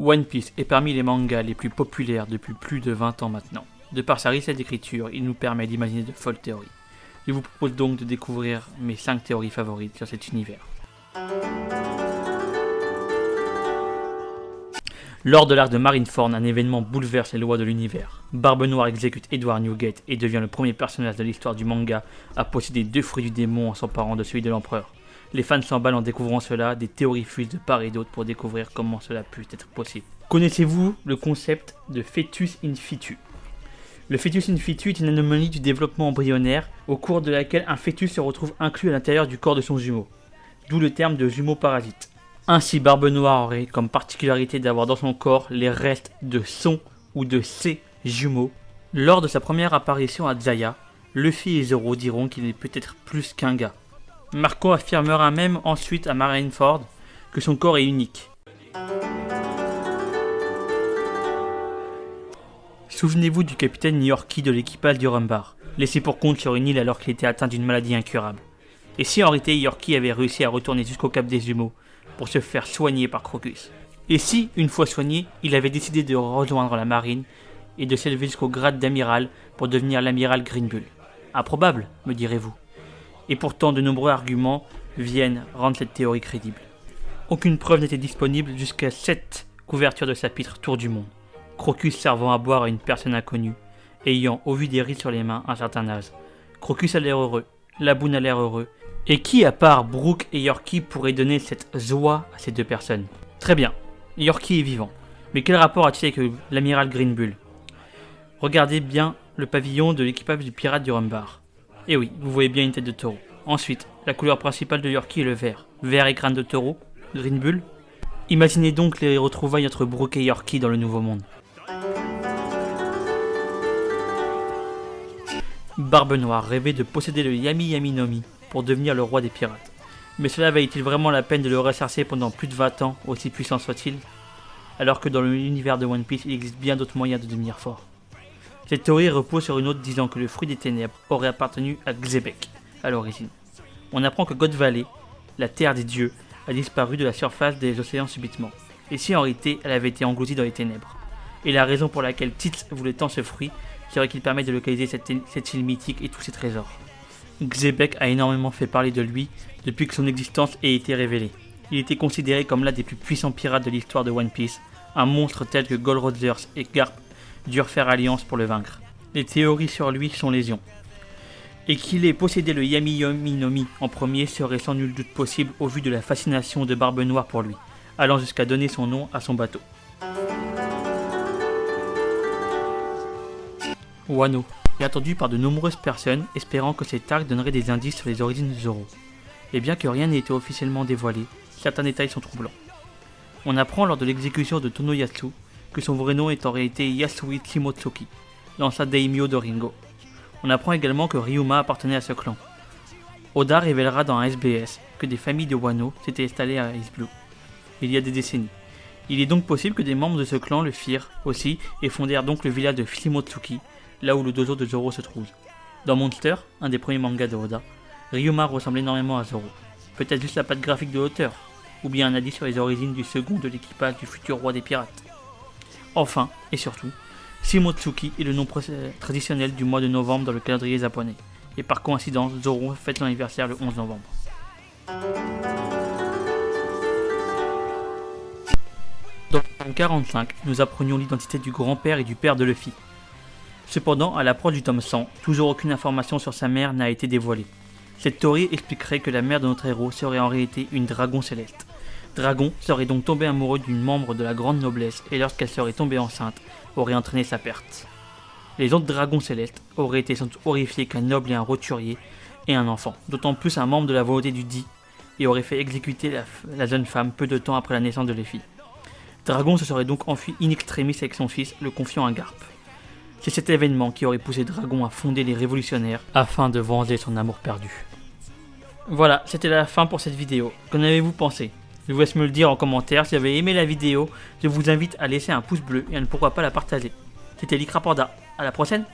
One Piece est parmi les mangas les plus populaires depuis plus de 20 ans maintenant. De par sa richesse d'écriture, il nous permet d'imaginer de folles théories. Je vous propose donc de découvrir mes 5 théories favorites sur cet univers. Lors de l'arc de Marineford, un événement bouleverse les lois de l'univers. Barbe Noire exécute Edward Newgate et devient le premier personnage de l'histoire du manga à posséder 2 fruits du démon en s'emparant de celui de l'empereur. Les fans s'emballent en découvrant cela, des théories fusent de part et d'autre pour découvrir comment cela peut être possible. Connaissez-vous le concept de fœtus in situ ? Le fœtus in situ est une anomalie du développement embryonnaire au cours de laquelle un fœtus se retrouve inclus à l'intérieur du corps de son jumeau, d'où le terme de jumeau parasite. Ainsi, Barbe Noire aurait comme particularité d'avoir dans son corps les restes de son ou de ses jumeaux. Lors de sa première apparition à Zaya, Luffy et Zoro diront qu'il est peut-être plus qu'un gars. Marco affirmera même ensuite à Marineford que son corps est unique. Souvenez-vous du capitaine Yorkie de l'équipage du Rumbar, laissé pour compte sur une île alors qu'il était atteint d'une maladie incurable. Et si en réalité Yorkie avait réussi à retourner jusqu'au Cap des Jumeaux pour se faire soigner par Crocus? Et si, une fois soigné, il avait décidé de rejoindre la marine et de s'élever jusqu'au grade d'amiral pour devenir l'amiral Green Bull? Improbable, me direz-vous. Et pourtant, de nombreux arguments viennent rendre cette théorie crédible. Aucune preuve n'était disponible jusqu'à cette couverture de chapitre Tour du Monde. Crocus servant à boire à une personne inconnue, ayant, au vu des rides sur les mains, un certain âge. Crocus a l'air heureux, Laboon a l'air heureux, et qui, à part Brook et Yorkie, pourrait donner cette joie à ces deux personnes? Très bien, Yorkie est vivant. Mais quel rapport a-t-il avec l'amiral Green Bull? Regardez bien le pavillon de l'équipage du pirate du Rumbar. Et oui, vous voyez bien une tête de taureau. Ensuite, la couleur principale de Yorkie est le vert. Vert et crâne de taureau, Green Bull. Imaginez donc les retrouvailles entre Brook et Yorkie dans le Nouveau Monde. Barbe Noire rêvait de posséder le Yami Yami no Mi pour devenir le roi des pirates. Mais cela valait-il vraiment la peine de le rechercher pendant plus de 20 ans, aussi puissant soit-il? Alors que dans l'univers de One Piece, il existe bien d'autres moyens de devenir fort. Cette théorie repose sur une autre disant que le fruit des ténèbres aurait appartenu à Xebec à l'origine. On apprend que God Valley, la terre des dieux, a disparu de la surface des océans subitement. Et si en réalité elle avait été engloutie dans les ténèbres. Et la raison pour laquelle Tits voulait tant ce fruit serait qu'il permet de localiser cette île mythique et tous ses trésors. Xebec a énormément fait parler de lui depuis que son existence ait été révélée. Il était considéré comme l'un des plus puissants pirates de l'histoire de One Piece, un monstre tel que Gold Rogers et Garp durent faire alliance pour le vaincre. Les théories sur lui sont légion. Et qu'il ait possédé le Yami Yami no Mi en premier serait sans nul doute possible au vu de la fascination de Barbe Noire pour lui, allant jusqu'à donner son nom à son bateau. Wano est attendu par de nombreuses personnes espérant que cet arc donnerait des indices sur les origines de Zoro. Et bien que rien n'ait été officiellement dévoilé, certains détails sont troublants. On apprend lors de l'exécution de Tonoyasu que son vrai nom est en réalité Yasui Shimotsuki, l'ancien daimyo de Ringo. On apprend également que Ryuma appartenait à ce clan. Oda révélera dans un SBS que des familles de Wano s'étaient installées à Ice Blue il y a des décennies. Il est donc possible que des membres de ce clan le firent aussi et fondèrent donc le village de Shimotsuki, là où le dojo de Zoro se trouve. Dans Monster, un des premiers mangas de Oda, Ryuma ressemble énormément à Zoro. Peut-être juste la patte graphique de l'auteur, ou bien un indice sur les origines du second de l'équipage du futur roi des pirates. Enfin, et surtout, Shimotsuki est le nom traditionnel du mois de novembre dans le calendrier japonais. Et par coïncidence, Zoro fête son anniversaire le 11 novembre. Dans le 45, nous apprenions l'identité du grand-père et du père de Luffy. Cependant, à l'approche du tome 100, toujours aucune information sur sa mère n'a été dévoilée. Cette théorie expliquerait que la mère de notre héros serait en réalité une dragon céleste. Dragon serait donc tombé amoureux d'une membre de la grande noblesse et lorsqu'elle serait tombée enceinte, aurait entraîné sa perte. Les autres dragons célestes auraient été horrifiés qu'un noble ait un roturier et un enfant, d'autant plus un membre de la volonté du dit, et aurait fait exécuter la jeune femme peu de temps après la naissance de Luffy. Dragon se serait donc enfui in extremis avec son fils, le confiant à Garp. C'est cet événement qui aurait poussé Dragon à fonder les révolutionnaires afin de venger son amour perdu. Voilà, c'était la fin pour cette vidéo. Qu'en avez-vous pensé? Je vous laisse me le dire en commentaire. Si vous avez aimé la vidéo, je vous invite à laisser un pouce bleu et à ne pourquoi pas la partager. C'était Likrapanda, à la prochaine.